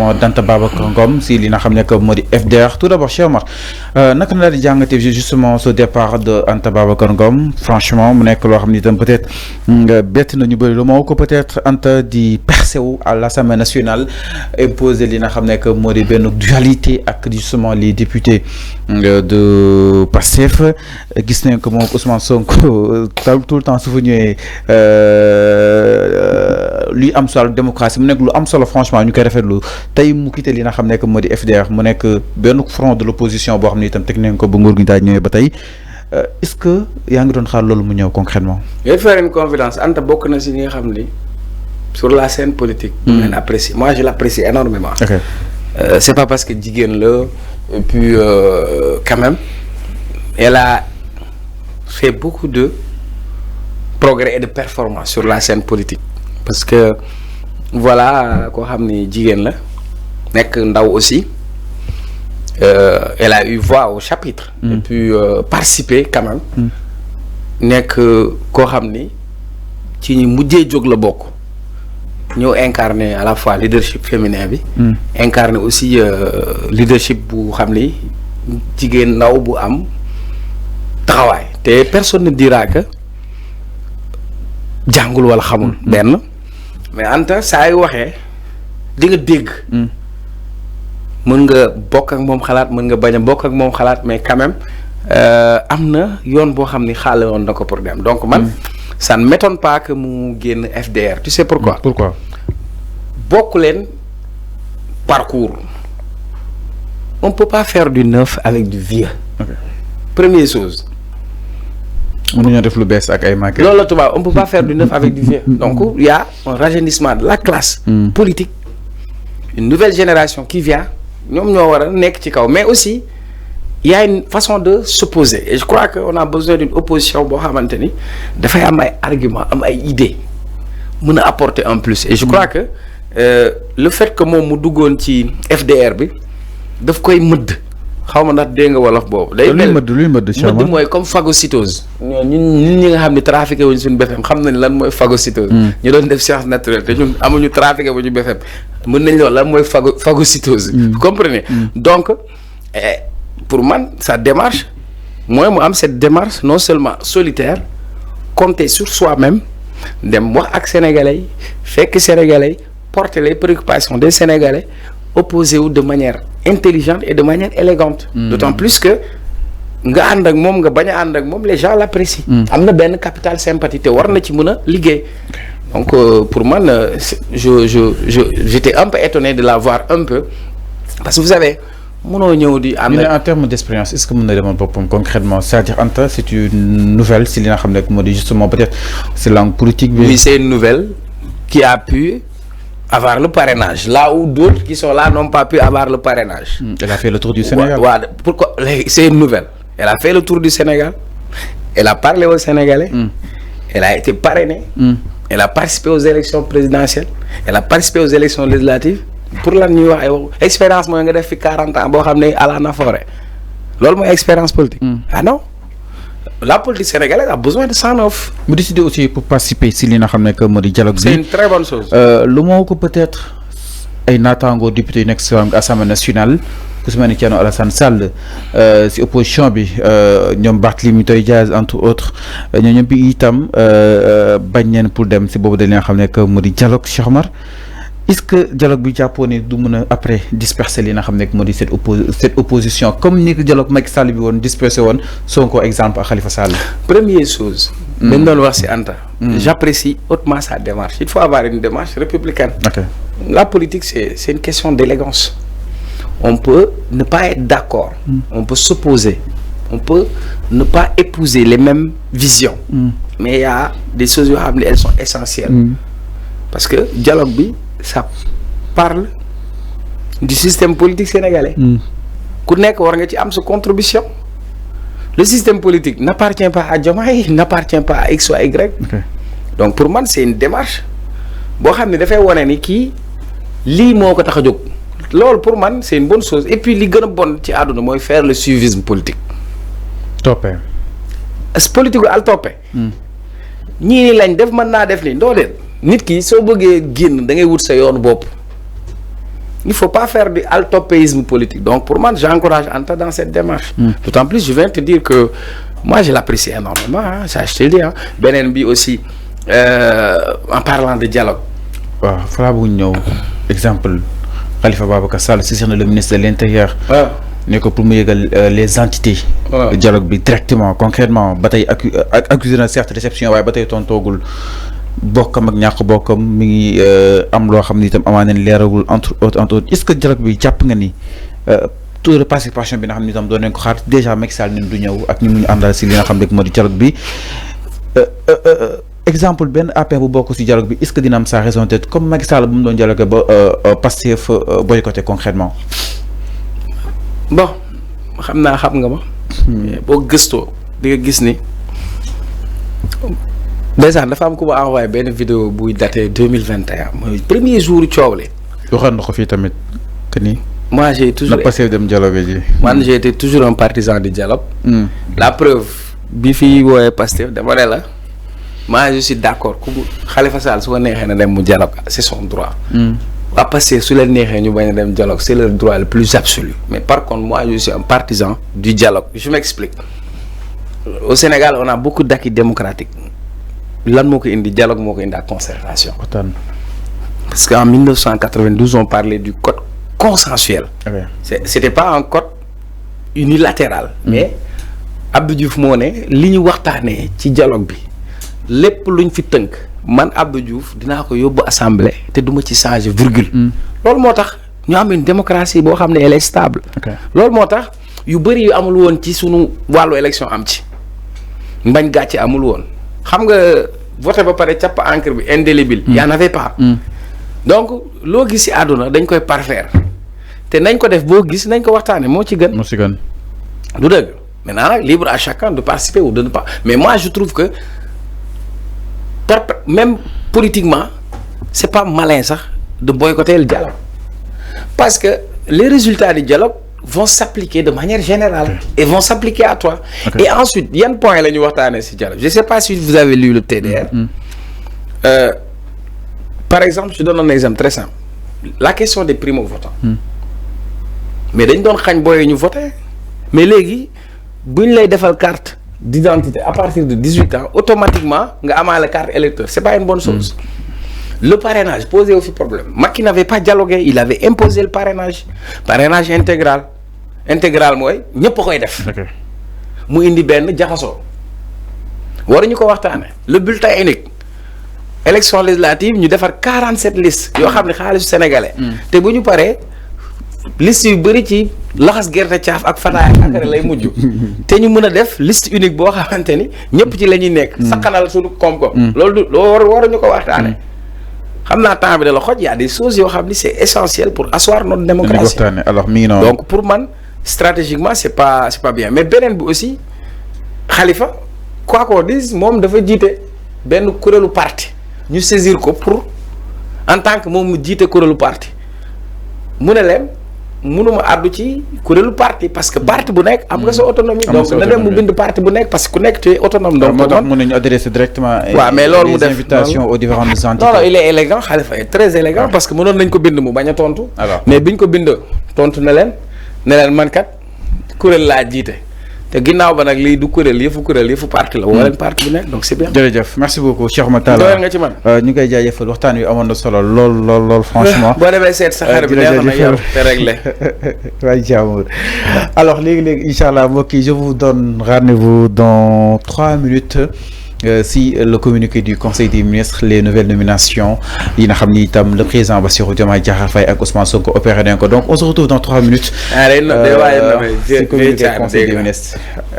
justement d'Anta Babacar Ngom si li nga xam ne que moo di FDR. Tout d'abord Cheikh Omar naka la di jàngate justement ce départ de Anta Babacar Ngom franchement mu nekk loo xam ne itam peut-être bett nañu bëri lu moo ko peut-être Anta di percé wu à l'Assemblée nationale imposer li nga xam ne que moo di benn dualité ak justement les députés de Pastef gis nañ ko moom Ousmane Sonko tout le temps su fa ñëwee luy am solo démocratie mu nekk lu am solo franchement ñu koy rafetlu tey mu quitté li nga xam ne que moo di FDR mu nekk benn front de l'opposition boo xam ne itam teg nañ ko ba nguur gi daal ñëwee ba tey est-ce que yaa ngi doon xaar loolu mu ñëw concrètement. je vais faire une confidence Anta bokk na si ñi nga xam ni sur la scène politique. mu leen apprécie moi je l'apprécie énormément. ok c'est pas parce que jigéen la et puis quand même elle a fait beaucoup de progrès et de performance sur la scène politique parce que voilà koo xam ni jigéen la nekk ndaw aussi elle a eu voix au chapitre et puis participer quand même nekk koo xam ni ci ñi mujjee jóg la bokk ñëw incarner à la fois leadership féminin bi incarner aussi leadership bu xam ni jigéen ndaw bu am taxawaay te personne ne dira que jàngul wala xamul benn mais Anta saa yu waxee di nga dégg mën nga bokk ak moom xalaat mën nga bañ a bokk ak moom xalaat mais quand même am na yoon boo xam ni xaale woon na ko pour dem donc man ça ne m'étonne pas que mu génn FDR tu sais pourquoi bokk leen parcours on peut pas faire du neuf avec du vieux première chose mënuñoo def lu bees ak ay maquettes. loolu la tubaab on peut pas faire du neuf avec du vieux donc il y a un rajeunissement de la classe politique une nouvelle génération qui vient ñoom ñoo war a nekk ci kaw mais aussi il y a une façon de s'opposer et je crois que on a besoin d'une opposition boo xamante ni dafay am ay arguments am ay idées mën a apporter un plus et je crois que le fait que moom mu duggoon ci FDR bi daf koy mëdd xaw ma ndax dégg nga wolof boobu. day mel luy mëdd mooy comme phagocytose. ñun ñi nga xam ne trafiqué wuñ suñu BFM xam nañ lan mooy phagocytose. ñu doon def science naturelle te ñun amuñu trafiqué bu ñu BFM mën nañ loolu lan mooy phagocytose. vous comprenez donc pour man sa démarche mooy mu am cette démarche non seulement solitaire compter sur soi-même dem wax ak sénégalais yi fekk sénégalais porter les préoccupations des sénégalais opposé wu de manière intelligente et de manière élégante d'autant plus que nga ànd ak moom nga bañ a ànd ak moom les gens l'apprécient am na benn capital sympathie te war na ci mën a liggéey donc pour man j'étais un peu étonné de la voir un peu parce que vous savez mënoo ñëw di ànd en termes d'expérience est-ce que mën na demal boppam concrètement c'est-à-dire Anta c'est une nouvelle si li nga xam ne moo di justement peut-être c'est langue politique bi. Oui, c'est une nouvelle qui a pu avoir le parrainage là où d'autres qui sont là n'ont pas pu avoir le parrainage. Elle a fait le tour du Sénégal. Ouais, pourquoi c'est une nouvelle. Elle a fait le tour du Sénégal. Elle a parlé aux Sénégalais. Elle a été parrainée. Elle a participé aux élections présidentielles. Elle a participé aux élections législatives. pour lan ñuy wax ay expérience mooy nga def fi 40 ans boo xam ne à la Nafoore loolu mooy expérience politique. Ah non. La politique sénégalaise a besoin de 109. mu décidé aussi pour participer si li nga xam ne que moo di dialogue bi. C'est une très bonne chose. lu moo ko peut-être ay naataangoo député yu nekk si Assemblée nationale ku si mel ni Thierno Alassane Sall si opposition bi ñoom Barthélémy Dias entre autres ñooñu bi itam bañ neen pour dem si boobu dañ leen xam ne que moo di dialogue Cheikh Omar est-ce que dialogue bi jàppoo ne du mën a après disperser li nga xam ne moo di cette opposition comme ni ko dialogue Macky Sall bi woon dispersé woon Sonko exemple ak Khalifa Sall. Première chose. dañ doon wax si Anta. J'apprécie hautement sa démarche. Il faut avoir une démarche républicaine. Okay. La politique c'est une question d'élégance. On peut ne pas être d'accord. On peut s'opposer. On peut ne pas épouser les mêmes visions. Mais il y a des choses yoo xam ne elles sont essentielles. Parce que dialogue bi ça parle du système politique sénégalais. ku nekk war nga ci am sa contribution. Le système politique n'appartient pas à Diomaye, n'appartient pas à X ou à Y. Okay. Donc pour moi c'est une démarche boo xam ne dafay wane ni kii lii moo ko tax a jóg. loolu pour man c'est une bonne chose et puis li gën a bon ci àdduna mooy faire le suivisme politique. toppee. politique al toppee. ñii ni lañ def mën naa def nii ndoo leen nit ki soo bëggee génn da ngay wut sa yoonu bopp il ne faut pas faire du altopéisme politique. Donc pour moi, j'encourage Anta dans cette démarche. D'autant plus, je viens te dire que moi, je l'apprécie énormément, hein, ça je te le dis. Hein. BNB aussi, en parlant de dialogue. Voilà, exemple, Khalifa Babacar Sall, c'est le ministre de l'Intérieur. Pour les entités dialogue directement concrètement bataille accusé de certes réception waaye bataille tontogul bokkam ak ñàkk bokkam mi ngi am loo xam ni itam amaana leeragul entre autres est-ce que dialogue bi jàpp nga ni taux de participation bi nga xam ni itam doon nañ ko xaar déjà Macky Sall ni du ñëw ak ñi mu ñu àndal si li nga xam rek moo di dialogue bi exemple benn APR bu bokk si dialogue bi est-ce que dina am sa raison d'être comme Macky Sall bu mu doon dialogue ba Pastef boycotté concrètement. Bon xam nga ma. boo gëstoo di nga gis ni déjà dafa am ku ma envoyé benn vidéo buy daté 2021 mooy premier jour coow li. waxoon na ko fii tamit que ni. moi j'ai toujours na passé dem dialogue ji. man j'ai été toujours un partisan du dialogue. La preuve bi fi woowee Pastef dama ne la moi je suis d'accord ku Khalifa Sall su ko neexee na dem mu dialogue c'est son droit. waa Pastef su leen neexee ñu bañ a dem dialogue c'est leur droit le plus absolu mais par contre moi je suis un partisan du dialogue je m'explique. Au Sénégal on a beaucoup d'acquis démocratiques lan moo ko indi dialogue moo ko indi ak concertation. Parce qu'en 1992 on parlait du code consensuel. C'était pas un code unilatéral. Mais Abdou Diouf moo ne li ñu waxtaanee ci dialogue bi lépp luñ fi tënk. Man Abdou Diouf dinaa ko yóbbu assemblée te duma ci changer virgule. loolu moo tax ñu am une démocratie boo xam ne elle est stable. loolu moo tax yu bëri yu amul woon ci sunu wàllu élection am ci mbañ gàcce amul woon xam nga voté ba pare capp encre bi indélébile. y en avait pas. donc loo gis ci àdduna dañ koy parfaire te nañ ko def boo gis nañ ko waxtaane moo ci gën. du dëgg maintenant nag libre à chacun de participer ou de ne pas mais moi je trouve que. Même politiquement, c'est pas malin ça de boycotter le dialogue. Parce que les résultats du dialogue vont s'appliquer de manière générale et vont s'appliquer à toi. Et ensuite, il y a un point là, ce dialogue. Je ne sais pas si vous avez lu le TDR. Par exemple, je donne un exemple très simple. La question des primo-votants. Mais dañ doon xagn boy ñu voter. Mais légui buñ lay défal carte d'identité à partir de 18 ans automatiquement nga amaale carte électeur c'est pas une bonne chose. Le parrainage posait aussi problème. Macky n'avait pas dialogué, il avait imposé le parrainage intégral mooy ñëpp a koy def. mu indi benn jaxasoo waruñu ko waxtaane le bulletin unique élection législative ñu defar 47 listes yoo xam ne xaalisu sénégalais te bu ñu paree liste yu bëri ci laxas gerte caaf ak fataay ak lay mujj te ñu mën a def liste unique boo xamante ni ñëpp ci la ñuy nekk sakkanal suñu koom-koom loolu du loolu waruñu ko waxtaane xam naa temps bi da la xoj y a des choses yoo xam ni c'est essentiel pour asseoir notre démocratie alors mi ngi noonu donc pour man stratégiquement c'est pas bien mais beneen bi aussi Khalifa quoi qu'on dise moom dafa jiite benn kuréelu parti ñu saisir ko pour en tant que moom mu jiite kuréelu parti mu ne leen mënuma àddu ci kuréelu parti parce que parti bu nekk am nga sa autonomie donc na dem mu bind parti bu nekk parce que ku nekk tu es autonome donc moo tax mën nañu adresser directement waaw mais loolu mu def invitation aux différentes entités non il est élégant Khalifa est très élégant parce que mënoon nañ ko bind mu bañ a tontu mais biñ ko bind tontu na leen man kat kuréel laa jiite te ginnaaw ba nag lii du kuréel yëfu parti la wala parti bu nekk donc c'est bien. jërëjëf merci beaucoup Cheikh Oumar Talla doyal nga ci man ñu koy jaajëfal waxtaan wi amoon na solo lool franchement. boo demee seet sa xar bi neex na yow te réglé. waay jàmm alors léegi incha allah mbokk yi je vous donne rendez-vous dans 3 minutes. Si le communiqué du Conseil des ministres, les nouvelles nominations, le président Bassirou Diomaye Diakhar Faye et Ousmane Sonko opéré. Donc on se retrouve dans 3 minutes. Allez, Conseil des ministres.